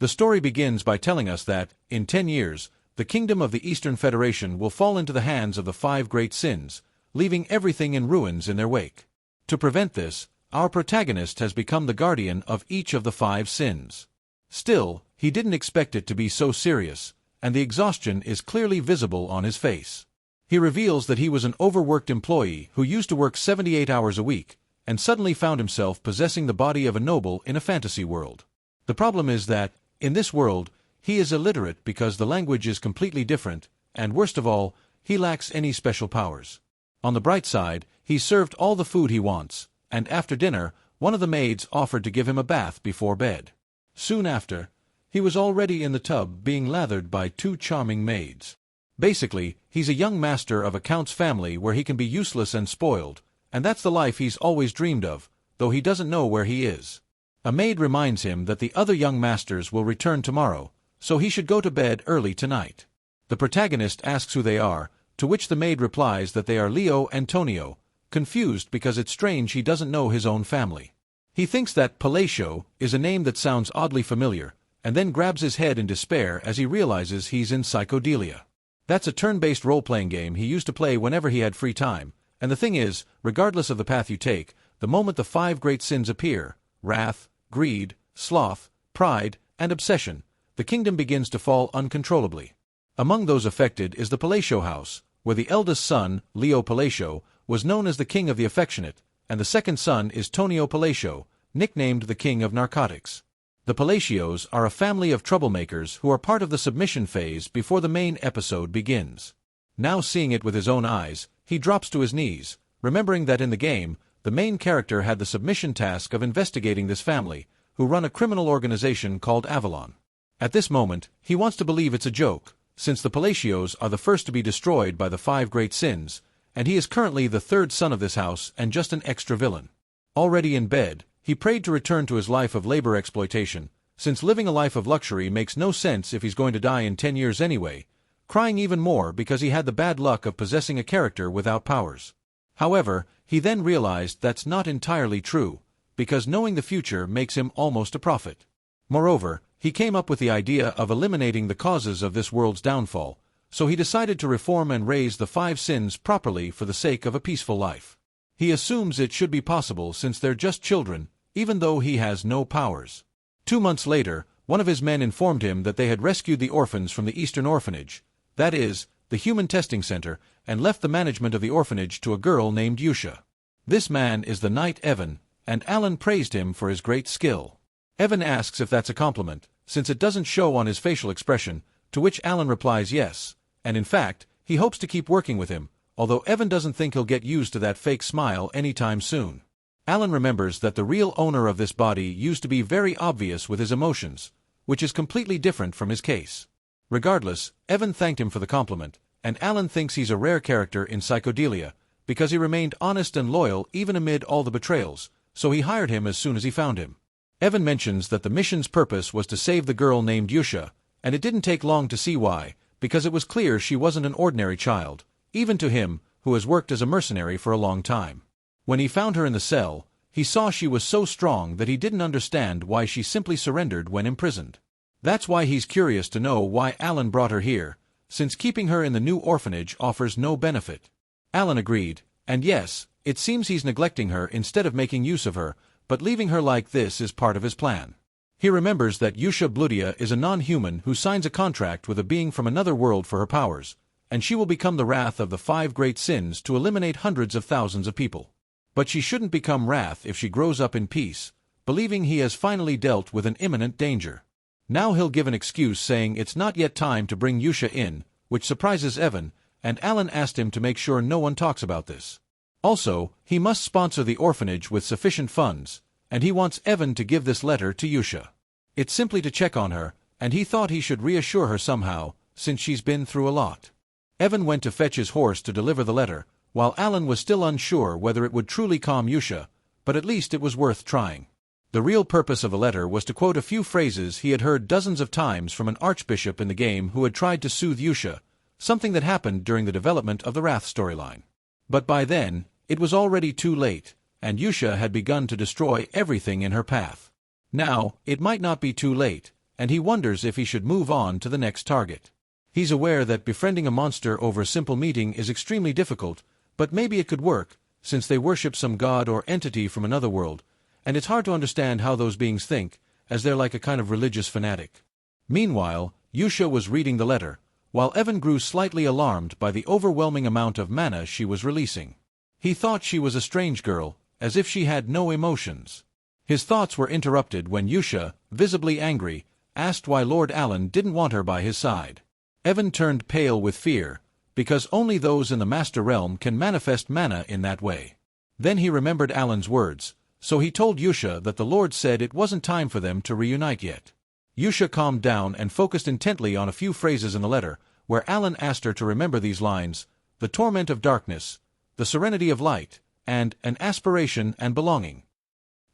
The story begins by telling us that, in 10 years, the kingdom of the Eastern Federation will fall into the hands of the 5 great sins, leaving everything in ruins in their wake. To prevent this, our protagonist has become the guardian of each of the 5 sins. Still, he didn't expect it to be so serious, and the exhaustion is clearly visible on his face. He reveals that he was an overworked employee who used to work 78 hours a week, and suddenly found himself possessing the body of a noble in a fantasy world. The problem is that, in this world, he is illiterate because the language is completely different, and worst of all, he lacks any special powers. On the bright side, he's served all the food he wants, and after dinner, one of the maids offered to give him a bath before bed. Soon after, he was already in the tub being lathered by 2 charming maids. Basically, he's a young master of a count's family where he can be useless and spoiled, and that's the life he's always dreamed of, though he doesn't know where he is. A maid reminds him that the other young masters will return tomorrow, so he should go to bed early tonight. The protagonist asks who they are, to which the maid replies that they are Leo and Tonio, confused because it's strange he doesn't know his own family. He thinks that Palacio is a name that sounds oddly familiar, and then grabs his head in despair as he realizes he's in Psychodelia. That's a turn-based role-playing game he used to play whenever he had free time, and the thing is, regardless of the path you take, the moment the 5 great sins appear, wrath, greed, sloth, pride, and obsession, the kingdom begins to fall uncontrollably. Among those affected is the Palacio house, where the eldest son, Leo Palacio, was known as the king of the affectionate, and the second son is Tonio Palacio, nicknamed the king of narcotics. The Palacios are a family of troublemakers who are part of the submission phase before the main episode begins. Now seeing it with his own eyes, he drops to his knees, remembering that in the game, the main character had the submission task of investigating this family, who run a criminal organization called Avalon. At this moment, he wants to believe it's a joke, since the Palacios are the first to be destroyed by the 5 great sins, and he is currently the 3rd son of this house and just an extra villain. Already in bed, he prayed to return to his life of labor exploitation, since living a life of luxury makes no sense if he's going to die in 10 years anyway, crying even more because he had the bad luck of possessing a character without powers. However, he then realized that's not entirely true, because knowing the future makes him almost a prophet. Moreover, he came up with the idea of eliminating the causes of this world's downfall, so he decided to reform and raise the 5 sins properly for the sake of a peaceful life. He assumes it should be possible since they're just children, even though he has no powers. 2 months later, one of his men informed him that they had rescued the orphans from the Eastern Orphanage, that is, the Human Testing Center, and left the management of the orphanage to a girl named Yusha. This man is the knight Evan, and Alan praised him for his great skill. Evan asks if that's a compliment, since it doesn't show on his facial expression, to which Alan replies yes, and in fact, he hopes to keep working with him, although Evan doesn't think he'll get used to that fake smile anytime soon. Alan remembers that the real owner of this body used to be very obvious with his emotions, which is completely different from his case. Regardless, Evan thanked him for the compliment, and Alan thinks he's a rare character in Psychodelia, because he remained honest and loyal even amid all the betrayals, so he hired him as soon as he found him. Evan mentions that the mission's purpose was to save the girl named Yusha, and it didn't take long to see why, because it was clear she wasn't an ordinary child, even to him, who has worked as a mercenary for a long time. When he found her in the cell, he saw she was so strong that he didn't understand why she simply surrendered when imprisoned. That's why he's curious to know why Alan brought her here, since keeping her in the new orphanage offers no benefit. Alan agreed, and yes, it seems he's neglecting her instead of making use of her, but leaving her like this is part of his plan. He remembers that Yusha Bludia is a non-human who signs a contract with a being from another world for her powers, and she will become the wrath of the 5 great sins to eliminate hundreds of thousands of people. But she shouldn't become wrath if she grows up in peace, believing he has finally dealt with an imminent danger. Now he'll give an excuse saying it's not yet time to bring Yusha in, which surprises Evan, and Alan asked him to make sure no one talks about this. Also, he must sponsor the orphanage with sufficient funds, and he wants Evan to give this letter to Yusha. It's simply to check on her, and he thought he should reassure her somehow, since she's been through a lot. Evan went to fetch his horse to deliver the letter, while Alan was still unsure whether it would truly calm Yusha, but at least it was worth trying. The real purpose of the letter was to quote a few phrases he had heard dozens of times from an archbishop in the game who had tried to soothe Yusha, something that happened during the development of the Wrath storyline. But by then, it was already too late, and Yusha had begun to destroy everything in her path. Now, it might not be too late, and he wonders if he should move on to the next target. He's aware that befriending a monster over a simple meeting is extremely difficult, but maybe it could work, since they worship some god or entity from another world, and it's hard to understand how those beings think, as they're like a kind of religious fanatic. Meanwhile, Yusha was reading the letter, while Evan grew slightly alarmed by the overwhelming amount of mana she was releasing. He thought she was a strange girl, as if she had no emotions. His thoughts were interrupted when Yusha, visibly angry, asked why Lord Alan didn't want her by his side. Evan turned pale with fear, because only those in the Master Realm can manifest mana in that way. Then he remembered Alan's words, so he told Yusha that the Lord said it wasn't time for them to reunite yet. Yusha calmed down and focused intently on a few phrases in the letter, where Alan asked her to remember these lines: the torment of darkness, the serenity of light, and an aspiration and belonging.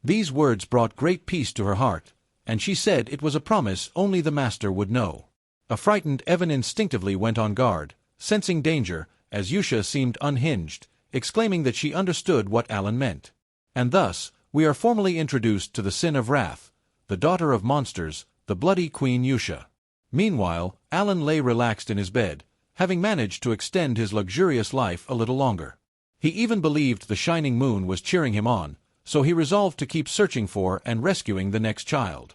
These words brought great peace to her heart, and she said it was a promise only the Master would know. A frightened Evan instinctively went on guard, sensing danger, as Yusha seemed unhinged, exclaiming that she understood what Alan meant. And thus, we are formally introduced to the sin of wrath, the daughter of monsters, the bloody Queen Yusha. Meanwhile, Alan lay relaxed in his bed, having managed to extend his luxurious life a little longer. He even believed the shining moon was cheering him on, so he resolved to keep searching for and rescuing the next child.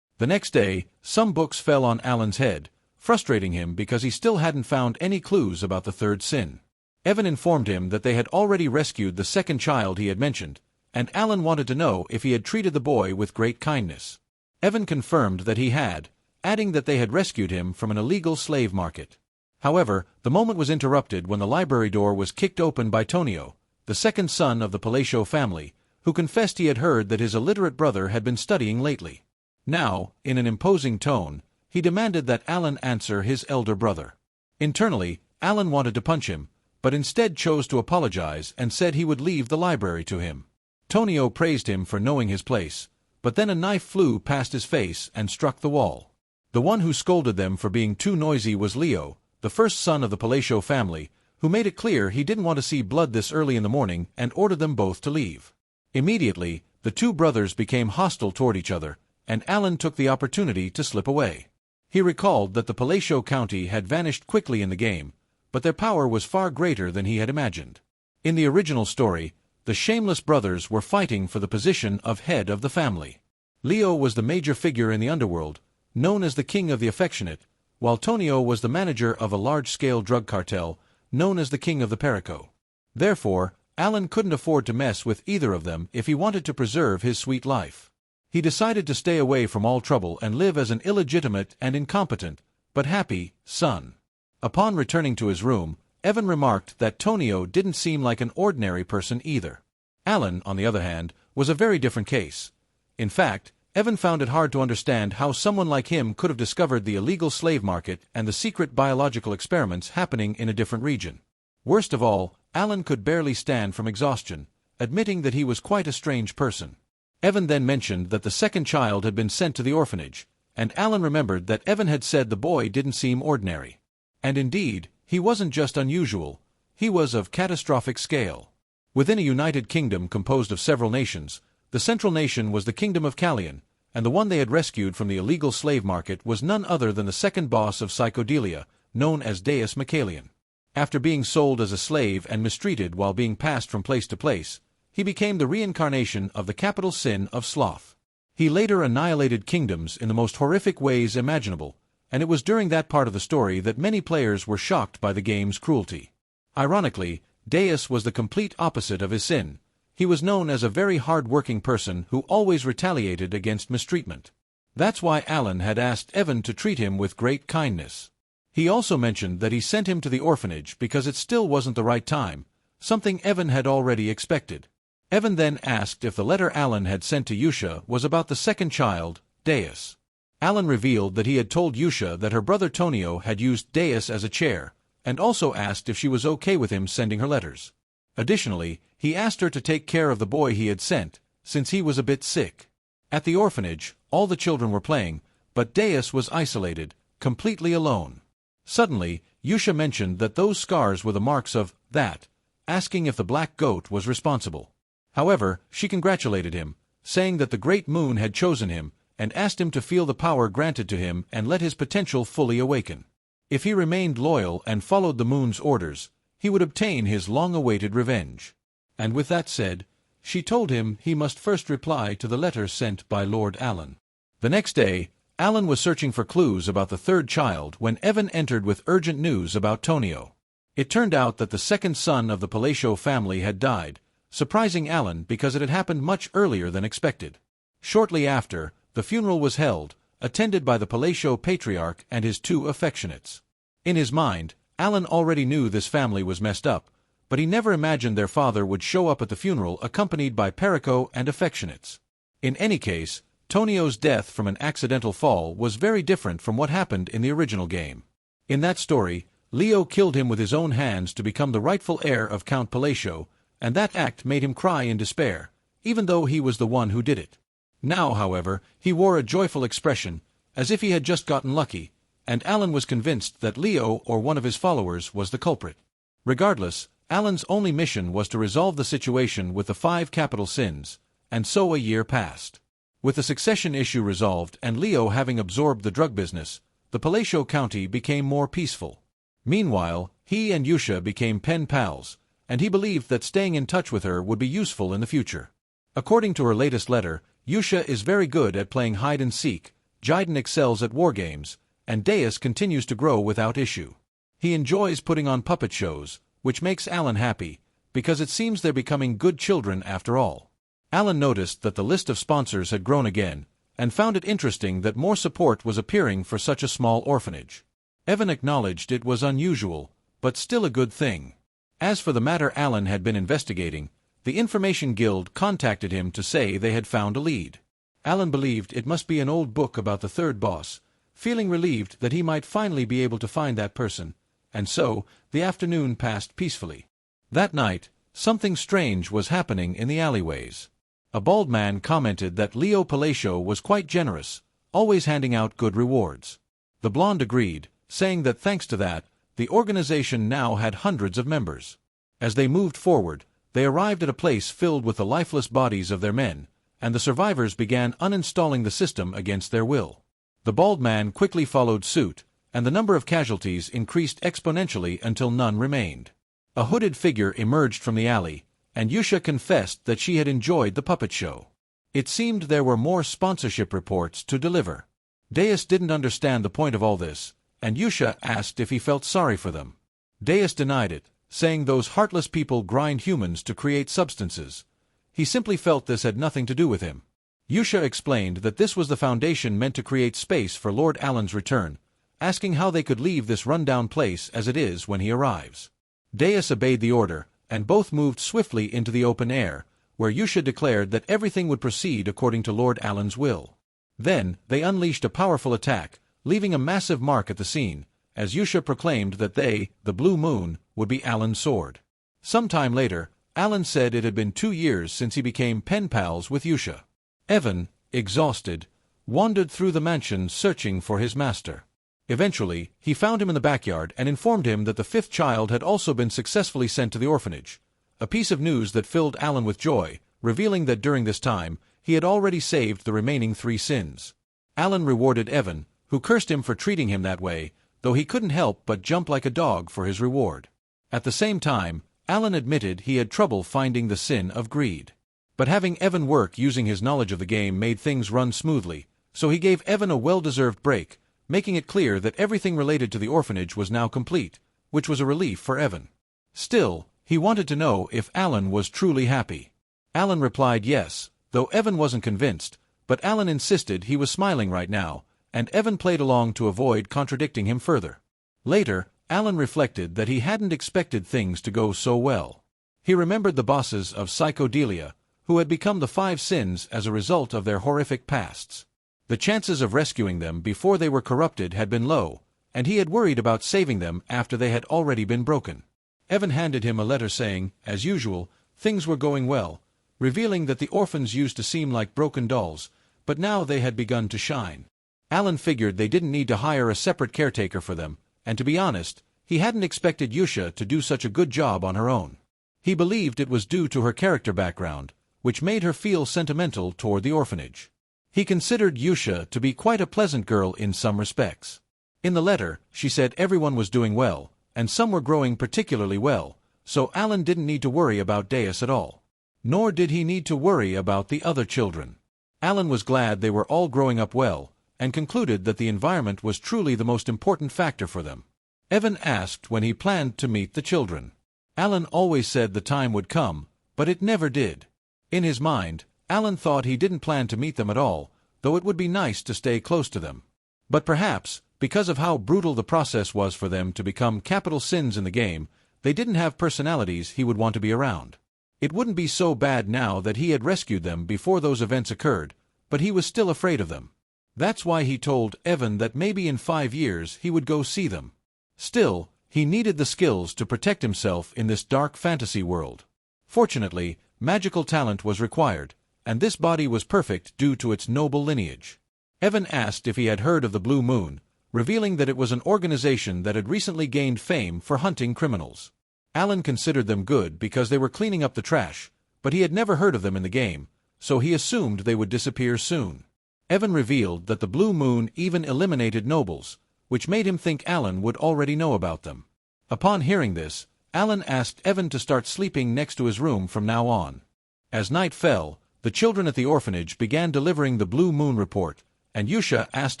The next day, some books fell on Alan's head, frustrating him because he still hadn't found any clues about the third sin. Evan informed him that they had already rescued the second child he had mentioned, and Alan wanted to know if he had treated the boy with great kindness. Evan confirmed that he had, adding that they had rescued him from an illegal slave market. However, the moment was interrupted when the library door was kicked open by Tonio, the second son of the Palacio family, who confessed he had heard that his illiterate brother had been studying lately. Now, in an imposing tone, he demanded that Alan answer his elder brother. Internally, Alan wanted to punch him, but instead chose to apologize and said he would leave the library to him. Tonio praised him for knowing his place, but then a knife flew past his face and struck the wall. The one who scolded them for being too noisy was Leo, the first son of the Palacio family, who made it clear he didn't want to see blood this early in the morning and ordered them both to leave. Immediately, the two brothers became hostile toward each other, and Alan took the opportunity to slip away. He recalled that the Palacio County had vanished quickly in the game, but their power was far greater than he had imagined. In the original story, the shameless brothers were fighting for the position of head of the family. Leo was the major figure in the underworld, known as the King of the Affectionate, while Tonio was the manager of a large-scale drug cartel, known as the King of the Perico. Therefore, Alan couldn't afford to mess with either of them if he wanted to preserve his sweet life. He decided to stay away from all trouble and live as an illegitimate and incompetent, but happy, son. Upon returning to his room, Evan remarked that Tonio didn't seem like an ordinary person either. Alan, on the other hand, was a very different case. In fact, Evan found it hard to understand how someone like him could have discovered the illegal slave market and the secret biological experiments happening in a different region. Worst of all, Alan could barely stand from exhaustion, admitting that he was quite a strange person. Evan then mentioned that the second child had been sent to the orphanage, and Alan remembered that Evan had said the boy didn't seem ordinary. And indeed, he wasn't just unusual, he was of catastrophic scale. Within a united kingdom composed of several nations, the central nation was the Kingdom of Callian, and the one they had rescued from the illegal slave market was none other than the second boss of Psychedelia, known as Deus Michaelian. After being sold as a slave and mistreated while being passed from place to place, he became the reincarnation of the capital sin of sloth. He later annihilated kingdoms in the most horrific ways imaginable, and it was during that part of the story that many players were shocked by the game's cruelty. Ironically, Deus was the complete opposite of his sin. He was known as a very hard-working person who always retaliated against mistreatment. That's why Alan had asked Evan to treat him with great kindness. He also mentioned that he sent him to the orphanage because it still wasn't the right time, something Evan had already expected. Evan then asked if the letter Alan had sent to Yusha was about the second child, Deus. Alan revealed that he had told Yusha that her brother Tonio had used Deus as a chair, and also asked if she was okay with him sending her letters. Additionally, he asked her to take care of the boy he had sent, since he was a bit sick. At the orphanage, all the children were playing, but Deus was isolated, completely alone. Suddenly, Yusha mentioned that those scars were the marks of that, asking if the black goat was responsible. However, she congratulated him, saying that the great moon had chosen him, and asked him to feel the power granted to him and let his potential fully awaken. If he remained loyal and followed the moon's orders, he would obtain his long-awaited revenge. And with that said, she told him he must first reply to the letter sent by Lord Alan. The next day, Alan was searching for clues about the third child when Evan entered with urgent news about Tonio. It turned out that the second son of the Palacio family had died, surprising Alan because it had happened much earlier than expected. Shortly after, the funeral was held, attended by the Palacio patriarch and his two affectionates. In his mind, Alan already knew this family was messed up, but he never imagined their father would show up at the funeral accompanied by Perico and affectionates. In any case, Tonio's death from an accidental fall was very different from what happened in the original game. In that story, Leo killed him with his own hands to become the rightful heir of Count Palacio, and that act made him cry in despair, even though he was the one who did it. Now, however, he wore a joyful expression, as if he had just gotten lucky, and Alan was convinced that Leo or one of his followers was the culprit. Regardless, Alan's only mission was to resolve the situation with the 5 capital sins, and so a year passed. With the succession issue resolved and Leo having absorbed the drug business, the Palacio County became more peaceful. Meanwhile, he and Yusha became pen pals, and he believed that staying in touch with her would be useful in the future. According to her latest letter, Yusha is very good at playing hide-and-seek, Jiden excels at wargames, and Deus continues to grow without issue. He enjoys putting on puppet shows, which makes Alan happy, because it seems they're becoming good children after all. Alan noticed that the list of sponsors had grown again, and found it interesting that more support was appearing for such a small orphanage. Evan acknowledged it was unusual, but still a good thing. As for the matter Alan had been investigating, the Information Guild contacted him to say they had found a lead. Alan believed it must be an old book about the third boss, feeling relieved that he might finally be able to find that person, and so, the afternoon passed peacefully. That night, something strange was happening in the alleyways. A bald man commented that Leo Palacio was quite generous, always handing out good rewards. The blonde agreed, saying that thanks to that, the organization now had hundreds of members. As they moved forward, they arrived at a place filled with the lifeless bodies of their men, and the survivors began uninstalling the system against their will. The bald man quickly followed suit, and the number of casualties increased exponentially until none remained. A hooded figure emerged from the alley, and Yusha confessed that she had enjoyed the puppet show. It seemed there were more sponsorship reports to deliver. Deus didn't understand the point of all this, and Yusha asked if he felt sorry for them. Deus denied it, saying those heartless people grind humans to create substances. He simply felt this had nothing to do with him. Yusha explained that this was the foundation meant to create space for Lord Alan's return, asking how they could leave this rundown place as it is when he arrives. Deus obeyed the order, and both moved swiftly into the open air, where Yusha declared that everything would proceed according to Lord Alan's will. Then, they unleashed a powerful attack, leaving a massive mark at the scene, as Yusha proclaimed that they, the Blue Moon, would be Alan's sword. Some time later, Alan said it had been 2 years since he became pen pals with Yusha. Evan, exhausted, wandered through the mansion searching for his master. Eventually, he found him in the backyard and informed him that the 5th child had also been successfully sent to the orphanage, a piece of news that filled Alan with joy, revealing that during this time, he had already saved the remaining 3 sins. Alan rewarded Evan, who cursed him for treating him that way, though he couldn't help but jump like a dog for his reward. At the same time, Alan admitted he had trouble finding the sin of greed. But having Evan work using his knowledge of the game made things run smoothly, so he gave Evan a well-deserved break, making it clear that everything related to the orphanage was now complete, which was a relief for Evan. Still, he wanted to know if Alan was truly happy. Alan replied yes, though Evan wasn't convinced, but Alan insisted he was smiling right now, and Evan played along to avoid contradicting him further. Later, Alan reflected that he hadn't expected things to go so well. He remembered the bosses of Psychedelia, who had become the 5 sins as a result of their horrific pasts. The chances of rescuing them before they were corrupted had been low, and he had worried about saving them after they had already been broken. Evan handed him a letter saying, as usual, things were going well, revealing that the orphans used to seem like broken dolls, but now they had begun to shine. Alan figured they didn't need to hire a separate caretaker for them, and to be honest, he hadn't expected Yusha to do such a good job on her own. He believed it was due to her character background, which made her feel sentimental toward the orphanage. He considered Yusha to be quite a pleasant girl in some respects. In the letter, she said everyone was doing well, and some were growing particularly well, so Alan didn't need to worry about Deus at all. Nor did he need to worry about the other children. Alan was glad they were all growing up well, and concluded that the environment was truly the most important factor for them. Evan asked when he planned to meet the children. Alan always said the time would come, but it never did. In his mind, Alan thought he didn't plan to meet them at all, though it would be nice to stay close to them. But perhaps, because of how brutal the process was for them to become capital sins in the game, they didn't have personalities he would want to be around. It wouldn't be so bad now that he had rescued them before those events occurred, but he was still afraid of them. That's why he told Evan that maybe in 5 years he would go see them. Still, he needed the skills to protect himself in this dark fantasy world. Fortunately, magical talent was required, and this body was perfect due to its noble lineage. Evan asked if he had heard of the Blue Moon, revealing that it was an organization that had recently gained fame for hunting criminals. Alan considered them good because they were cleaning up the trash, but he had never heard of them in the game, so he assumed they would disappear soon. Evan revealed that the Blue Moon even eliminated nobles, which made him think Alan would already know about them. Upon hearing this, Alan asked Evan to start sleeping next to his room from now on. As night fell, the children at the orphanage began delivering the Blue Moon report, and Yusha asked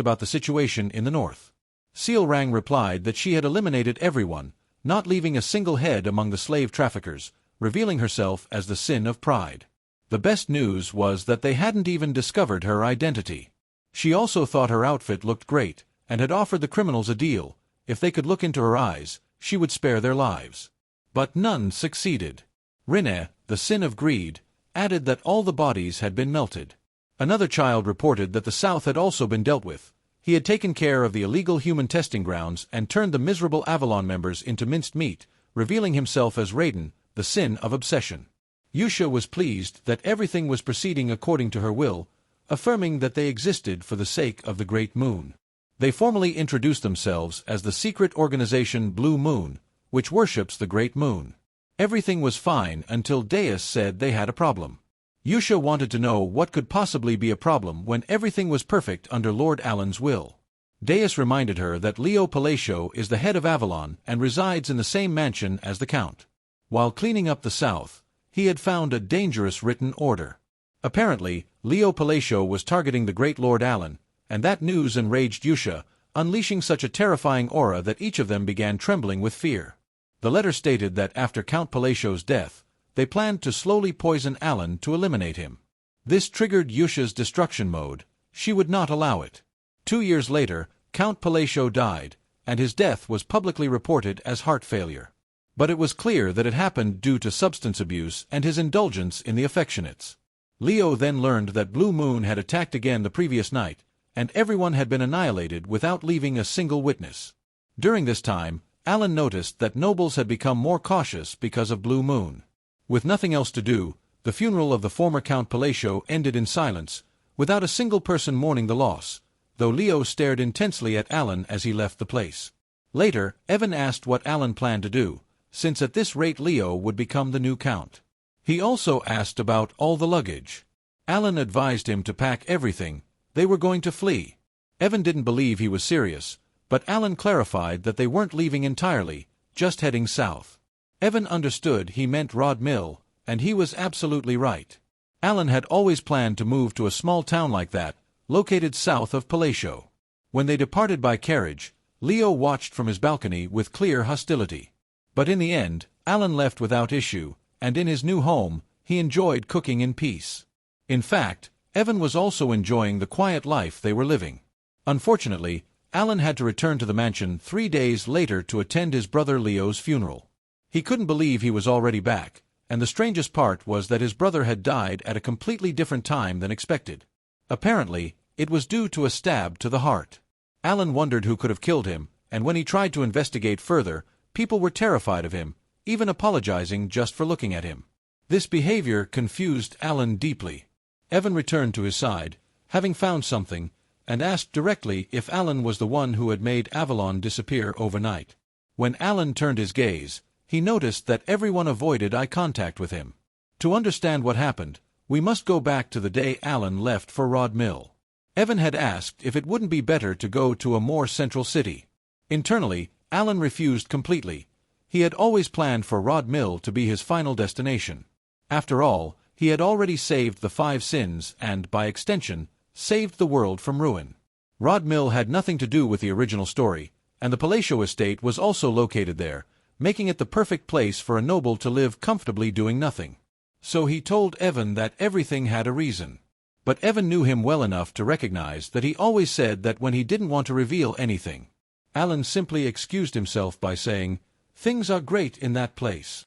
about the situation in the north. Sealrang replied that she had eliminated everyone, not leaving a single head among the slave traffickers, revealing herself as the sin of pride. The best news was that they hadn't even discovered her identity. She also thought her outfit looked great, and had offered the criminals a deal. If they could look into her eyes, she would spare their lives. But none succeeded. Rinne, the sin of greed, added that all the bodies had been melted. Another child reported that the South had also been dealt with. He had taken care of the illegal human testing grounds and turned the miserable Avalon members into minced meat, revealing himself as Raiden, the sin of obsession. Yusha was pleased that everything was proceeding according to her will, affirming that they existed for the sake of the Great Moon. They formally introduced themselves as the secret organization Blue Moon, which worships the Great Moon. Everything was fine until Deus said they had a problem. Yusha wanted to know what could possibly be a problem when everything was perfect under Lord Alan's will. Deus reminded her that Leo Palacio is the head of Avalon and resides in the same mansion as the Count. While cleaning up the South, he had found a dangerous written order. Apparently, Leo Palacio was targeting the great Lord Alan, and that news enraged Yusha, unleashing such a terrifying aura that each of them began trembling with fear. The letter stated that after Count Palacio's death, they planned to slowly poison Alan to eliminate him. This triggered Yusha's destruction mode. She would not allow it. 2 years later, Count Palacio died, and his death was publicly reported as heart failure. But it was clear that it happened due to substance abuse and his indulgence in the affectionates. Leo then learned that Blue Moon had attacked again the previous night, and everyone had been annihilated without leaving a single witness. During this time, Alan noticed that nobles had become more cautious because of Blue Moon. With nothing else to do, the funeral of the former Count Palacio ended in silence, without a single person mourning the loss, though Leo stared intensely at Alan as he left the place. Later, Evan asked what Alan planned to do, since at this rate Leo would become the new count. He also asked about all the luggage. Alan advised him to pack everything. They were going to flee. Evan didn't believe he was serious, but Alan clarified that they weren't leaving entirely, just heading south. Evan understood he meant Rod Mill, and he was absolutely right. Alan had always planned to move to a small town like that, located south of Palacio. When they departed by carriage, Leo watched from his balcony with clear hostility. But in the end, Alan left without issue, and in his new home, he enjoyed cooking in peace. In fact, Evan was also enjoying the quiet life they were living. Unfortunately, Alan had to return to the mansion 3 days later to attend his brother Leo's funeral. He couldn't believe he was already back, and the strangest part was that his brother had died at a completely different time than expected. Apparently, it was due to a stab to the heart. Alan wondered who could have killed him, and when he tried to investigate further, people were terrified of him, even apologizing just for looking at him. This behavior confused Alan deeply. Evan returned to his side, having found something, and asked directly if Alan was the one who had made Avalon disappear overnight. When Alan turned his gaze, he noticed that everyone avoided eye contact with him. To understand what happened, we must go back to the day Alan left for Rod Mill. Evan had asked if it wouldn't be better to go to a more central city. Internally, Alan refused completely. He had always planned for Rod Mill to be his final destination. After all, he had already saved the 5 sins and, by extension, saved the world from ruin. Rod Mill had nothing to do with the original story, and the Palatial estate was also located there, making it the perfect place for a noble to live comfortably doing nothing. So he told Evan that everything had a reason. But Evan knew him well enough to recognize that he always said that when he didn't want to reveal anything. Alan simply excused himself by saying, "Things are great in that place."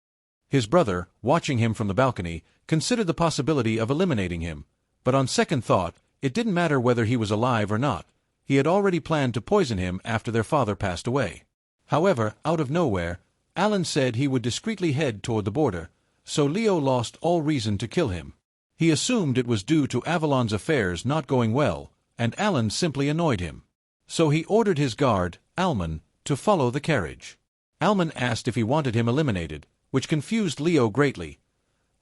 His brother, watching him from the balcony, considered the possibility of eliminating him, but on second thought, it didn't matter whether he was alive or not. He had already planned to poison him after their father passed away. However, out of nowhere, Alan said he would discreetly head toward the border, so Leo lost all reason to kill him. He assumed it was due to Avalon's affairs not going well, and Alan simply annoyed him. So he ordered his guard, Alman, to follow the carriage. Alman asked if he wanted him eliminated, which confused Leo greatly.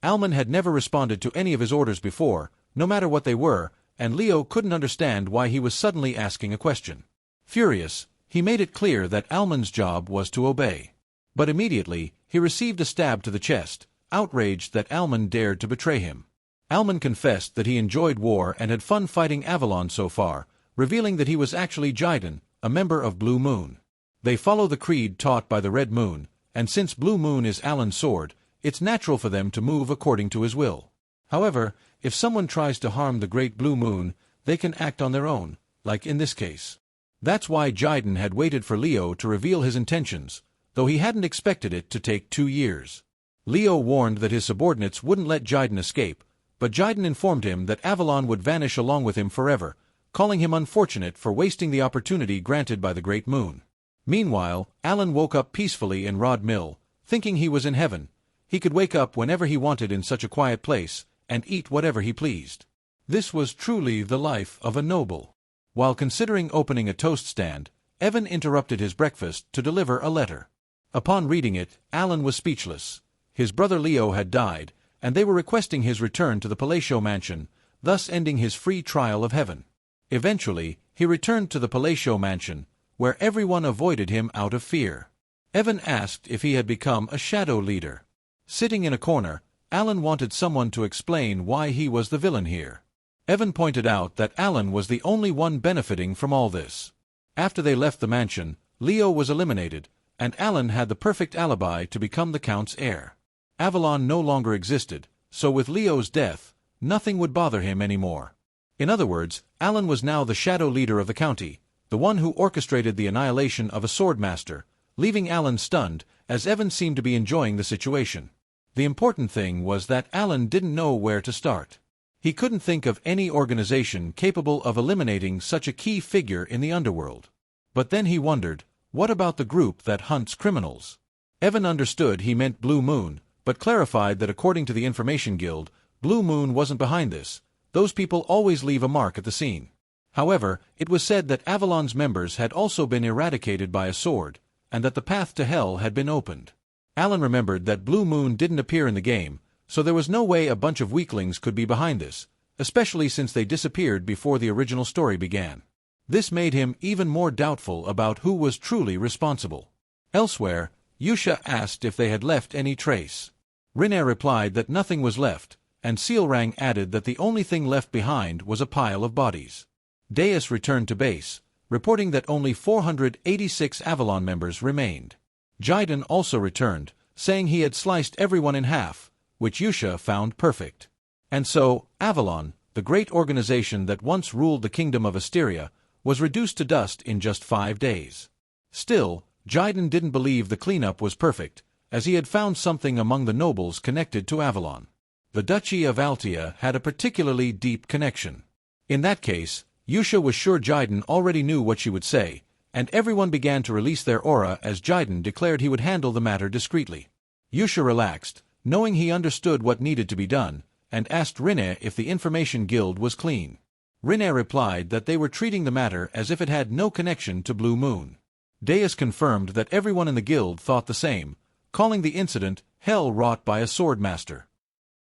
Alman had never responded to any of his orders before, no matter what they were, and Leo couldn't understand why he was suddenly asking a question. Furious, he made it clear that Alman's job was to obey. But immediately, he received a stab to the chest, outraged that Alman dared to betray him. Alman confessed that he enjoyed war and had fun fighting Avalon so far, revealing that he was actually Jiden, a member of Blue Moon. They follow the creed taught by the Red Moon, and since Blue Moon is Alan's sword, it's natural for them to move according to his will. However, if someone tries to harm the Great Blue Moon, they can act on their own, like in this case. That's why Jiden had waited for Leo to reveal his intentions, though he hadn't expected it to take 2 years. Leo warned that his subordinates wouldn't let Jiden escape, but Jiden informed him that Avalon would vanish along with him forever, calling him unfortunate for wasting the opportunity granted by the Great Moon. Meanwhile, Alan woke up peacefully in Rod Mill, thinking he was in heaven. He could wake up whenever he wanted in such a quiet place, and eat whatever he pleased. This was truly the life of a noble. While considering opening a toast stand, Evan interrupted his breakfast to deliver a letter. Upon reading it, Alan was speechless. His brother Leo had died, and they were requesting his return to the Palatial mansion, thus ending his free trial of heaven. Eventually, he returned to the Palatial mansion, where everyone avoided him out of fear. Evan asked if he had become a shadow leader. Sitting in a corner, Alan wanted someone to explain why he was the villain here. Evan pointed out that Alan was the only one benefiting from all this. After they left the mansion, Leo was eliminated, and Alan had the perfect alibi to become the Count's heir. Avalon no longer existed, so with Leo's death, nothing would bother him anymore. In other words, Alan was now the shadow leader of the county, the one who orchestrated the annihilation of a swordmaster, leaving Alan stunned, as Evan seemed to be enjoying the situation. The important thing was that Alan didn't know where to start. He couldn't think of any organization capable of eliminating such a key figure in the underworld. But then he wondered, what about the group that hunts criminals? Evan understood he meant Blue Moon, but clarified that according to the Information Guild, Blue Moon wasn't behind this. Those people always leave a mark at the scene. However, it was said that Avalon's members had also been eradicated by a sword, and that the path to hell had been opened. Alan remembered that Blue Moon didn't appear in the game, so there was no way a bunch of weaklings could be behind this, especially since they disappeared before the original story began. This made him even more doubtful about who was truly responsible. Elsewhere, Yusha asked if they had left any trace. Rinne replied that nothing was left, and Sealrang added that the only thing left behind was a pile of bodies. Deus returned to base, reporting that only 486 Avalon members remained. Jiden also returned, saying he had sliced everyone in half, which Yusha found perfect. And so, Avalon, the great organization that once ruled the kingdom of Asteria, was reduced to dust in just 5 days. Still, Jiden didn't believe the cleanup was perfect, as he had found something among the nobles connected to Avalon. The Duchy of Altia had a particularly deep connection. In that case, Yusha was sure Jiden already knew what she would say, and everyone began to release their aura as Jiden declared he would handle the matter discreetly. Yusha relaxed, knowing he understood what needed to be done, and asked Rinne if the Information Guild was clean. Rinne replied that they were treating the matter as if it had no connection to Blue Moon. Deus confirmed that everyone in the guild thought the same, calling the incident hell wrought by a swordmaster.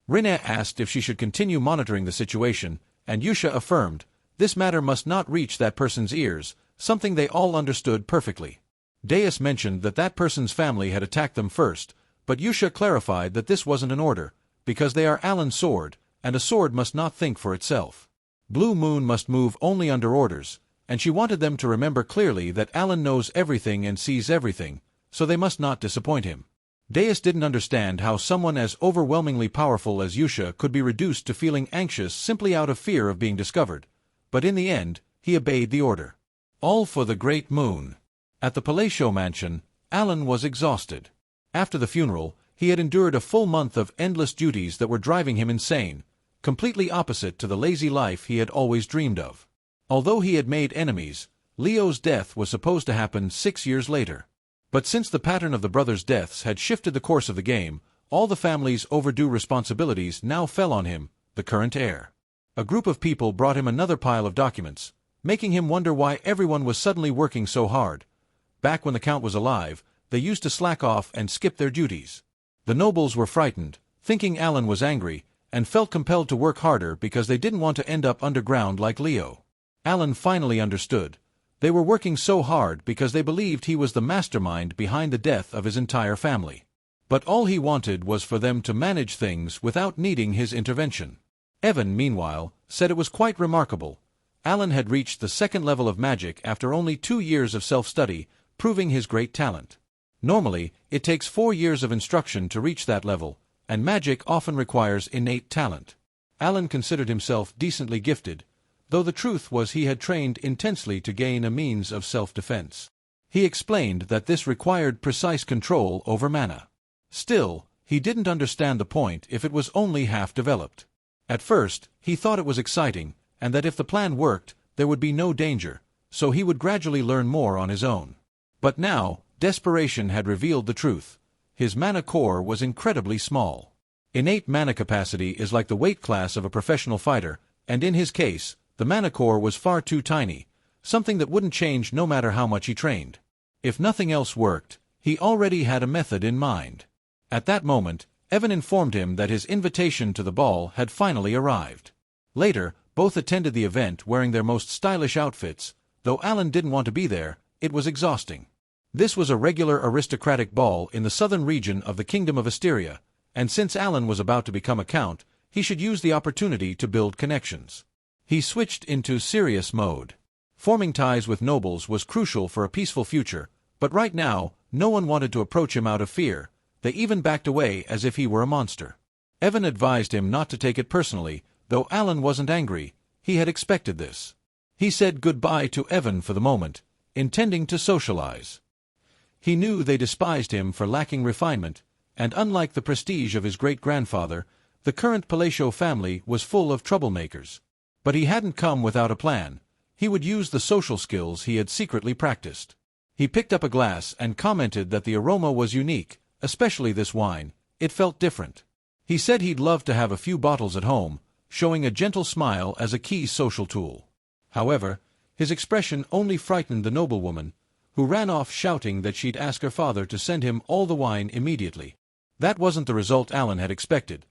Rinne asked if she should continue monitoring the situation, and Yusha affirmed, This matter must not reach that person's ears, something they all understood perfectly. Deus mentioned that that person's family had attacked them first, but Yusha clarified that this wasn't an order, because they are Alan's sword, and a sword must not think for itself. Blue Moon must move only under orders, and she wanted them to remember clearly that Alan knows everything and sees everything, so they must not disappoint him. Deus didn't understand how someone as overwhelmingly powerful as Yusha could be reduced to feeling anxious simply out of fear of being discovered, but in the end, he obeyed the order. All for the Great Moon. At the Palatial mansion, Alan was exhausted. After the funeral, he had endured a full month of endless duties that were driving him insane, completely opposite to the lazy life he had always dreamed of. Although he had made enemies, Leo's death was supposed to happen 6 years later. But since the pattern of the brothers' deaths had shifted the course of the game, all the family's overdue responsibilities now fell on him, the current heir. A group of people brought him another pile of documents, making him wonder why everyone was suddenly working so hard. Back when the Count was alive, they used to slack off and skip their duties. The nobles were frightened, thinking Alan was angry, and felt compelled to work harder because they didn't want to end up underground like Leo. Alan finally understood. They were working so hard because they believed he was the mastermind behind the death of his entire family. But all he wanted was for them to manage things without needing his intervention. Evan, meanwhile, said it was quite remarkable. Alan had reached the second level of magic after only 2 years of self-study, proving his great talent. Normally, it takes 4 years of instruction to reach that level, and magic often requires innate talent. Alan considered himself decently gifted, though the truth was he had trained intensely to gain a means of self-defense. He explained that this required precise control over mana. Still, he didn't understand the point if it was only half developed. At first, he thought it was exciting, and that if the plan worked, there would be no danger, so he would gradually learn more on his own. But now, desperation had revealed the truth. His mana core was incredibly small. Innate mana capacity is like the weight class of a professional fighter, and in his case, the mana core was far too tiny, something that wouldn't change no matter how much he trained. If nothing else worked, he already had a method in mind. At that moment, Evan informed him that his invitation to the ball had finally arrived. Later, both attended the event wearing their most stylish outfits. Though Alan didn't want to be there, it was exhausting. This was a regular aristocratic ball in the southern region of the Kingdom of Asteria, and since Alan was about to become a count, he should use the opportunity to build connections. He switched into serious mode. Forming ties with nobles was crucial for a peaceful future, but right now, no one wanted to approach him out of fear. They even backed away as if he were a monster. Evan advised him not to take it personally, though Alan wasn't angry. He had expected this. He said goodbye to Evan for the moment, intending to socialize. He knew they despised him for lacking refinement, and unlike the prestige of his great-grandfather, the current Palatial family was full of troublemakers. But he hadn't come without a plan. He would use the social skills he had secretly practiced. He picked up a glass and commented that the aroma was unique, especially this wine. It felt different. He said he'd love to have a few bottles at home, showing a gentle smile as a key social tool. However, his expression only frightened the noblewoman, who ran off shouting that she'd ask her father to send him all the wine immediately. That wasn't the result Alan had expected.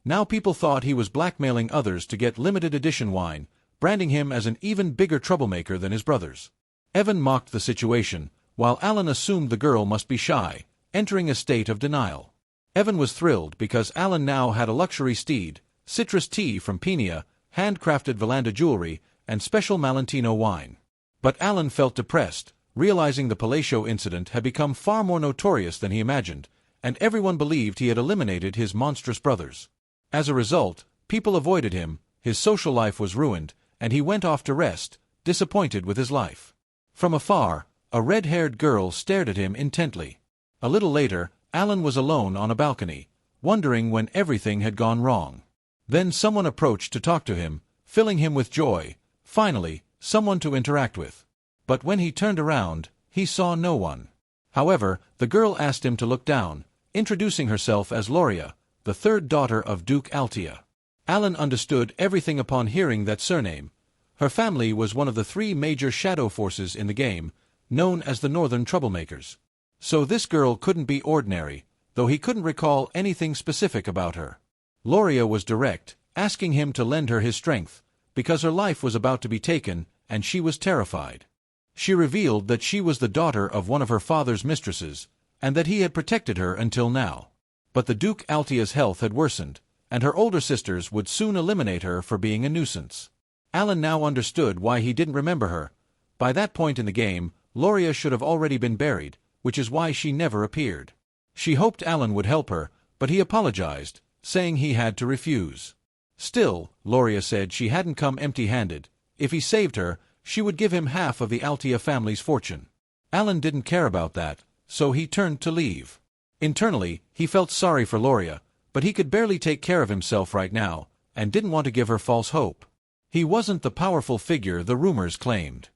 Now people thought he was blackmailing others to get limited edition wine, branding him as an even bigger troublemaker than his brothers. Evan mocked the situation, while Alan assumed the girl must be shy, entering a state of denial. Evan was thrilled because Alan now had a luxury steed, citrus tea from Pinia, handcrafted Valanda jewelry, and special Malentino wine. But Alan felt depressed, realizing the Palatial incident had become far more notorious than he imagined, and everyone believed he had eliminated his monstrous brothers. As a result, people avoided him, his social life was ruined, and he went off to rest, disappointed with his life. From afar, a red-haired girl stared at him intently. A little later, Alan was alone on a balcony, wondering when everything had gone wrong. Then someone approached to talk to him, filling him with joy. Finally, someone to interact with. But when he turned around, he saw no one. However, the girl asked him to look down, introducing herself as Loria, the third daughter of Duke Altia. Alan understood everything upon hearing that surname. Her family was one of the 3 major shadow forces in the game, known as the Northern Troublemakers. So this girl couldn't be ordinary, though he couldn't recall anything specific about her. Loria was direct, asking him to lend her his strength, because her life was about to be taken, and she was terrified. She revealed that she was the daughter of one of her father's mistresses, and that he had protected her until now. But the Duke Altia's health had worsened, and her older sisters would soon eliminate her for being a nuisance. Alan now understood why he didn't remember her. By that point in the game, Loria should have already been buried, which is why she never appeared. She hoped Alan would help her, but he apologized, saying he had to refuse. Still, Loria said she hadn't come empty-handed. If he saved her, she would give him half of the Altia family's fortune. Alan didn't care about that, so he turned to leave. Internally, he felt sorry for Loria, but he could barely take care of himself right now, and didn't want to give her false hope. He wasn't the powerful figure the rumors claimed.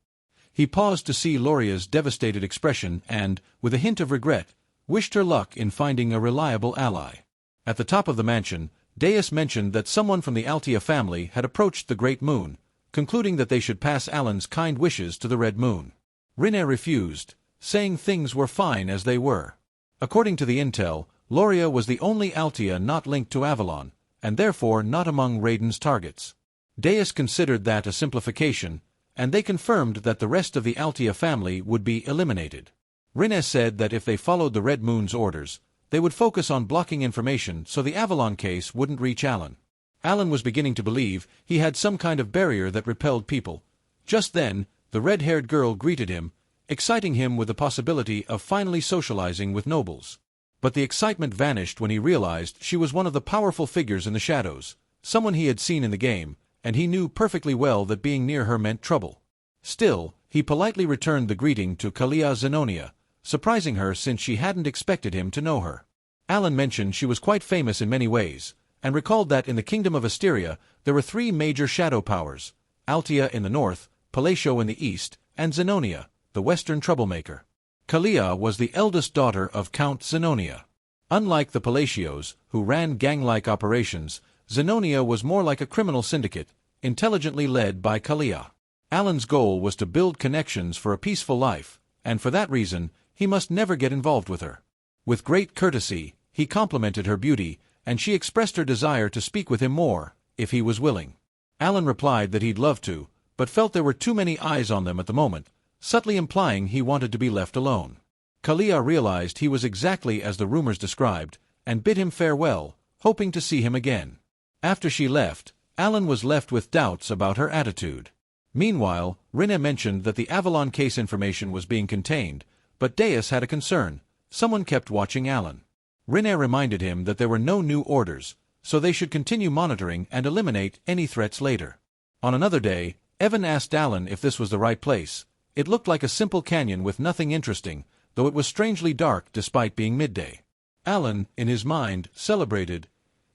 He paused to see Loria's devastated expression and, with a hint of regret, wished her luck in finding a reliable ally. At the top of the mansion, Deus mentioned that someone from the Altia family had approached the Great Moon, concluding that they should pass Alan's kind wishes to the Red Moon. Rinne refused, saying things were fine as they were. According to the intel, Loria was the only Altia not linked to Avalon, and therefore not among Raiden's targets. Deus considered that a simplification, and they confirmed that the rest of the Altia family would be eliminated. Rinne said that if they followed the Red Moon's orders, they would focus on blocking information so the Avalon case wouldn't reach Alan. Alan was beginning to believe he had some kind of barrier that repelled people. Just then, the red-haired girl greeted him, exciting him with the possibility of finally socializing with nobles. But the excitement vanished when he realized she was one of the powerful figures in the shadows, someone he had seen in the game, and he knew perfectly well that being near her meant trouble. Still, he politely returned the greeting to Kalia Zenonia, surprising her since she hadn't expected him to know her. Alan mentioned she was quite famous in many ways, and recalled that in the Kingdom of Asteria there were 3 major shadow powers, Altia in the north, Palatio in the east, and Zenonia, the western troublemaker. Kalia was the eldest daughter of Count Zenonia. Unlike the Palatios, who ran gang-like operations, Zenonia was more like a criminal syndicate, intelligently led by Kalia. Alan's goal was to build connections for a peaceful life, and for that reason, he must never get involved with her. With great courtesy, he complimented her beauty, and she expressed her desire to speak with him more, if he was willing. Alan replied that he'd love to, but felt there were too many eyes on them at the moment, subtly implying he wanted to be left alone. Kalia realized he was exactly as the rumors described, and bid him farewell, hoping to see him again. After she left, Alan was left with doubts about her attitude. Meanwhile, Rinne mentioned that the Avalon case information was being contained, but Deus had a concern. Someone kept watching Alan. Rinne reminded him that there were no new orders, so they should continue monitoring and eliminate any threats later. On another day, Evan asked Alan if this was the right place. It looked like a simple canyon with nothing interesting, though it was strangely dark despite being midday. Alan, in his mind, celebrated.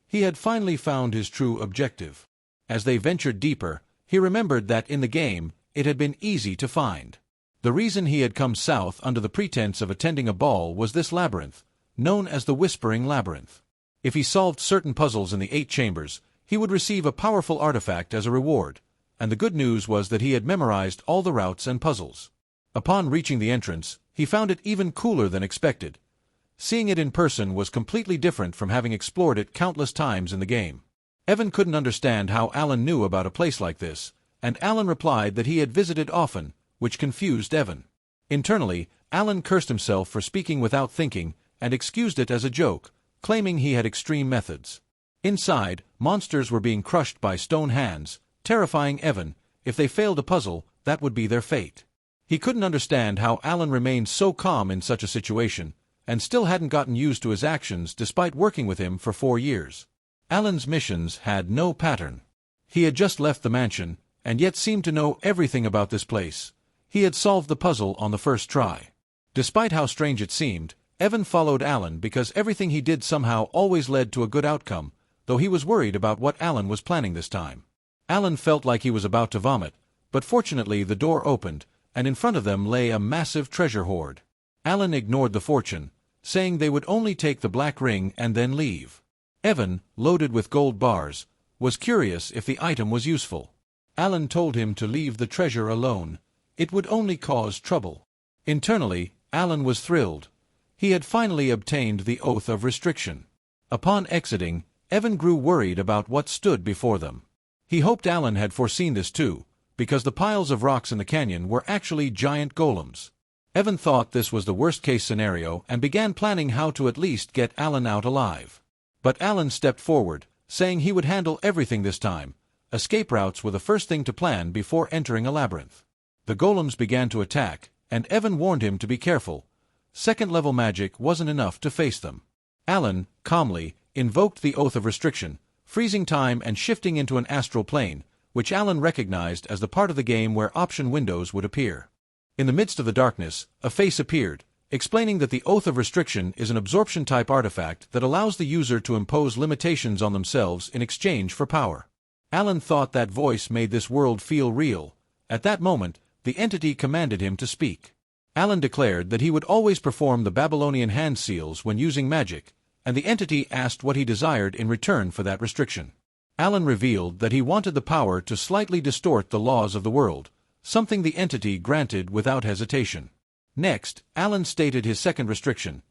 He had finally found his true objective. As they ventured deeper, he remembered that in the game, it had been easy to find. The reason he had come south under the pretense of attending a ball was this labyrinth, known as the Whispering Labyrinth. If he solved certain puzzles in the 8 chambers, he would receive a powerful artifact as a reward, and the good news was that he had memorized all the routes and puzzles. Upon reaching the entrance, he found it even cooler than expected. Seeing it in person was completely different from having explored it countless times in the game. Evan couldn't understand how Alan knew about a place like this, and Alan replied that he had visited often, which confused Evan. Internally, Alan cursed himself for speaking without thinking, and excused it as a joke, claiming he had extreme methods. Inside, monsters were being crushed by stone hands, terrifying Evan. If they failed a puzzle, that would be their fate. He couldn't understand how Alan remained so calm in such a situation, and still hadn't gotten used to his actions despite working with him for 4 years. Alan's missions had no pattern. He had just left the mansion, and yet seemed to know everything about this place. He had solved the puzzle on the first try. Despite how strange it seemed, Evan followed Alan because everything he did somehow always led to a good outcome, though he was worried about what Alan was planning this time. Alan felt like he was about to vomit, but fortunately the door opened, and in front of them lay a massive treasure hoard. Alan ignored the fortune, saying they would only take the black ring and then leave. Evan, loaded with gold bars, was curious if the item was useful. Alan told him to leave the treasure alone. It would only cause trouble. Internally, Alan was thrilled. He had finally obtained the oath of restriction. Upon exiting, Evan grew worried about what stood before them. He hoped Alan had foreseen this too, because the piles of rocks in the canyon were actually giant golems. Evan thought this was the worst-case scenario and began planning how to at least get Alan out alive. But Alan stepped forward, saying he would handle everything this time. Escape routes were the first thing to plan before entering a labyrinth. The golems began to attack, and Evan warned him to be careful. Second-level magic wasn't enough to face them. Alan, calmly, invoked the Oath of Restriction, freezing time and shifting into an astral plane, which Alan recognized as the part of the game where option windows would appear. In the midst of the darkness, a face appeared, explaining that the Oath of Restriction is an absorption-type artifact that allows the user to impose limitations on themselves in exchange for power. Alan thought that voice made this world feel real. At that moment, the entity commanded him to speak. Alan declared that he would always perform the Babylonian hand seals when using magic, and the entity asked what he desired in return for that restriction. Alan revealed that he wanted the power to slightly distort the laws of the world, something the entity granted without hesitation. Next, Alan stated his second restriction.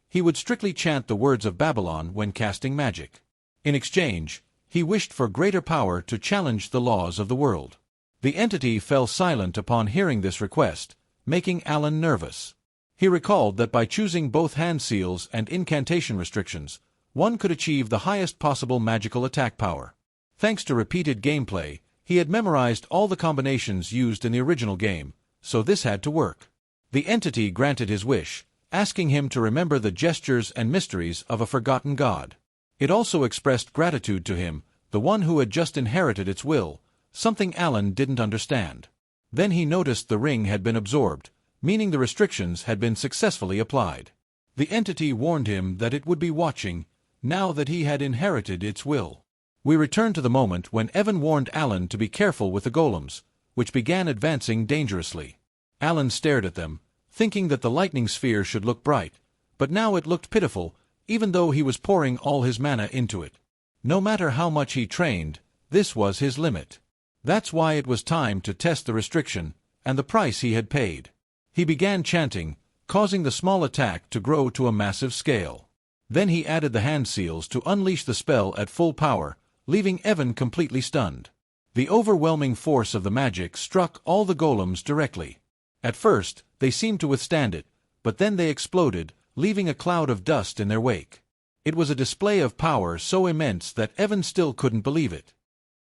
He would strictly chant the words of Babylon when casting magic. In exchange, he wished for greater power to challenge the laws of the world. The entity fell silent upon hearing this request, making Alan nervous. He recalled that by choosing both hand seals and incantation restrictions, one could achieve the highest possible magical attack power. Thanks to repeated gameplay, he had memorized all the combinations used in the original game, so this had to work. The entity granted his wish, asking him to remember the gestures and mysteries of a forgotten god. It also expressed gratitude to him, the one who had just inherited its will, something Alan didn't understand. Then he noticed the ring had been absorbed, meaning the restrictions had been successfully applied. The entity warned him that it would be watching, now that he had inherited its will. We return to the moment when Evan warned Alan to be careful with the golems, which began advancing dangerously. Alan stared at them, thinking that the lightning sphere should look bright, but now it looked pitiful, even though he was pouring all his mana into it. No matter how much he trained, this was his limit. That's why it was time to test the restriction, and the price he had paid. He began chanting, causing the small attack to grow to a massive scale. Then he added the hand seals to unleash the spell at full power, leaving Evan completely stunned. The overwhelming force of the magic struck all the golems directly. At first, they seemed to withstand it, but then they exploded, leaving a cloud of dust in their wake. It was a display of power so immense that Evan still couldn't believe it.